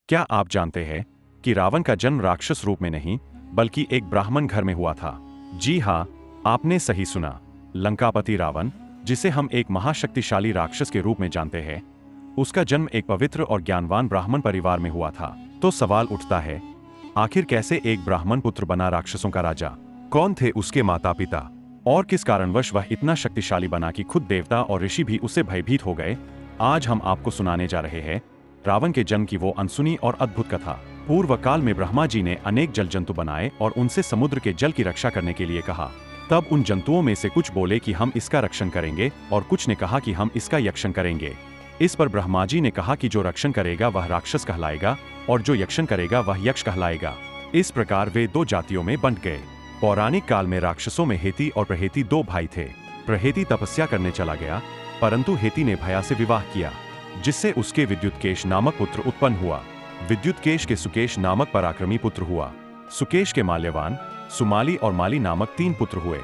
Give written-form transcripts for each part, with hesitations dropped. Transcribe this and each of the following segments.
क्या आप जानते हैं कि रावण का जन्म राक्षस रूप में नहीं बल्कि एक ब्राह्मण घर में हुआ था? जी हाँ, आपने सही सुना। लंकापति रावण, जिसे हम एक महाशक्तिशाली राक्षस के रूप में जानते हैं, उसका जन्म एक पवित्र और ज्ञानवान ब्राह्मण परिवार में हुआ था। तो सवाल उठता है, आखिर कैसे एक ब्राह्मण पुत्र बना राक्षसों का राजा? कौन थे उसके माता पिता और किस कारणवश वह इतना शक्तिशाली बना कि खुद देवता और ऋषि भी उससे भयभीत हो गए? आज हम आपको सुनाने जा रहे हैं रावण के जन्म की वो अनसुनी और अद्भुत कथा। पूर्व काल में ब्रह्मा जी ने अनेक जल जंतु बनाए और उनसे समुद्र के जल की रक्षा करने के लिए कहा। तब उन जंतुओं में से कुछ बोले कि हम इसका रक्षण करेंगे और कुछ ने कहा कि हम इसका यक्षण करेंगे। इस पर ब्रह्मा जी ने कहा कि जो रक्षण करेगा वह राक्षस कहलाएगा और जो यक्षण करेगा वह यक्ष कहलाएगा। इस प्रकार वे दो जातियों में बंट गए। पौराणिक काल में राक्षसों में हेती और प्रहेती दो भाई थे। प्रहेती तपस्या करने चला गया, परंतु हेती ने भया से विवाह किया, जिससे उसके विद्युतकेश नामक पुत्र उत्पन्न हुआ। विद्युतकेश के सुकेश नामक पराक्रमी पुत्र हुआ। सुकेश के माल्यवान, सुमाली और माली नामक 3 पुत्र हुए।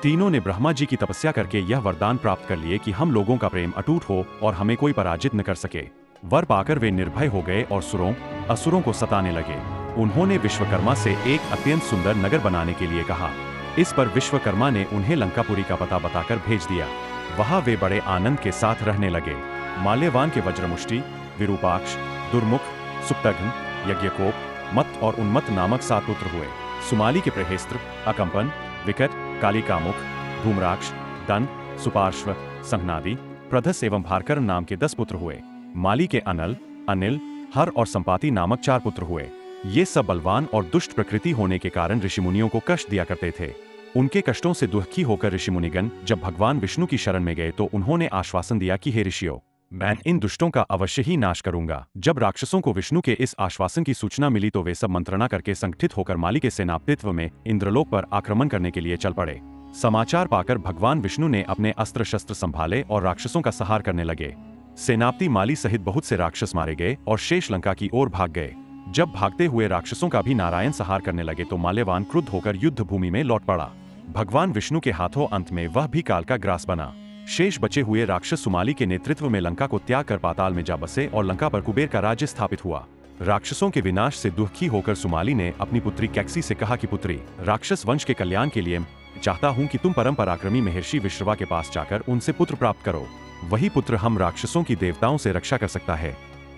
तीनों ने ब्रह्मा जी की तपस्या करके यह वरदान प्राप्त कर लिए कि हम लोगों का प्रेम अटूट हो और हमें कोई पराजित न कर सके। वर पाकर वे निर्भय हो गए और असुरों को सताने लगे। उन्होंने विश्वकर्मा से एक अत्यंत सुंदर नगर बनाने के लिए कहा। इस पर विश्वकर्मा ने उन्हें लंकापुरी का पता बताकर भेज दिया। वहां वे बड़े आनंद के साथ रहने लगे। माल्यवान के वज्रमुष्टि, विरूपाक्ष, दुर्मुख, सुप्तघ्न, यज्ञकोप, मत और उन्मत्त नामक 7 पुत्र हुए। सुमाली के प्रहेस्त्र, अकंपन, विकट, कालिकामुख, धूम्राक्ष, दन, सुपार्श्व, संघनादि, प्रधस एवं भारकर्म नाम के 10 पुत्र हुए। माली के अनल, अनिल, हर और संपाति नामक 4 पुत्र हुए। ये सब बलवान और दुष्ट प्रकृति होने के कारण ऋषिमुनियों को कष्ट दिया करते थे। उनके कष्टों से दुखी होकर ऋषिमुनिगण जब भगवान विष्णु की शरण में गए तो उन्होंने आश्वासन दिया कि हे ऋषियों, मैं इन दुष्टों का अवश्य ही नाश करूंगा। जब राक्षसों को विष्णु के इस आश्वासन की सूचना मिली तो वे सब मंत्रणा करके संगठित होकर माली के सेनापतित्व में इंद्रलोक पर आक्रमण करने के लिए चल पड़े। समाचार पाकर भगवान विष्णु ने अपने अस्त्र शस्त्र संभाले और राक्षसों का संहार करने लगे। सेनापति माली सहित बहुत से राक्षस मारे गए और शेष लंका की ओर भाग गए। जब भागते हुए राक्षसों का भी नारायण संहार करने लगे तो माल्यवान क्रुद्ध होकर युद्ध भूमि में लौट पड़ा। भगवान विष्णु के हाथों अंत में वह भी काल का ग्रास बना। शेष बचे हुए राक्षस सुमाली के नेतृत्व में लंका को त्याग कर पाताल में जा बसे और लंका पर कुबेर का राज्य स्थापित हुआ। राक्षसों के विनाश से दुखी होकर सुमाली ने अपनी पुत्री कैकसी से कहा कि पुत्री, राक्षस वंश के कल्याण के लिए चाहता हूँ कि तुम परम पराक्रमी महर्षि विश्रवा के पास जाकर उनसे पुत्र प्राप्त करो। वही पुत्र हम राक्षसों की देवताओं से रक्षा कर सकता है।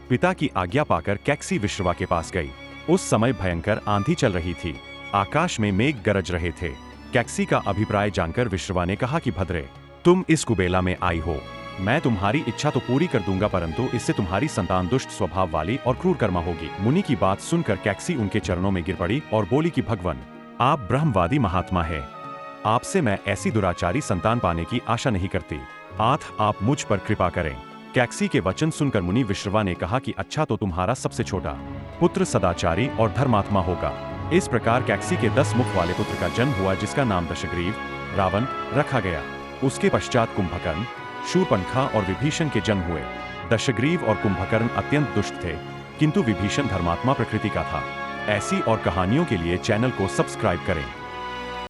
पिता की आज्ञा पाकर कैकसी विश्रवा के पास गई। उस समय भयंकर आंधी चल रही थी। आकाश में मेघ गरज रहे थे। कैकसी का अभिप्राय जानकर विश्रवा ने कहा कि भद्रे, तुम इस कुबेला में आई हो, मैं तुम्हारी इच्छा तो पूरी कर दूंगा, परंतु इससे तुम्हारी संतान दुष्ट स्वभाव वाली और क्रूर कर्मा होगी। मुनि की बात सुनकर कैकसी उनके चरणों में गिर पड़ी और बोली कि भगवान, आप ब्रह्मवादी महात्मा है, आपसे मैं ऐसी दुराचारी संतान पाने की आशा नहीं करती। आप मुझ पर कृपा करें। कैकसी के वचन सुनकर मुनि विश्रवा ने कहा कि अच्छा, तो तुम्हारा सबसे छोटा पुत्र सदाचारी और धर्मात्मा होगा। इस प्रकार कैकसी के 10 मुख वाले पुत्र का जन्म हुआ, जिसका नाम दशग्रीव, रावण रखा गया। उसके पश्चात कुंभकर्ण, शूर्पणखा और विभीषण के जन्म हुए। दशग्रीव और कुंभकर्ण अत्यंत दुष्ट थे, किंतु विभीषण धर्मात्मा प्रकृति का था। ऐसी और कहानियों के लिए चैनल को सब्सक्राइब करें।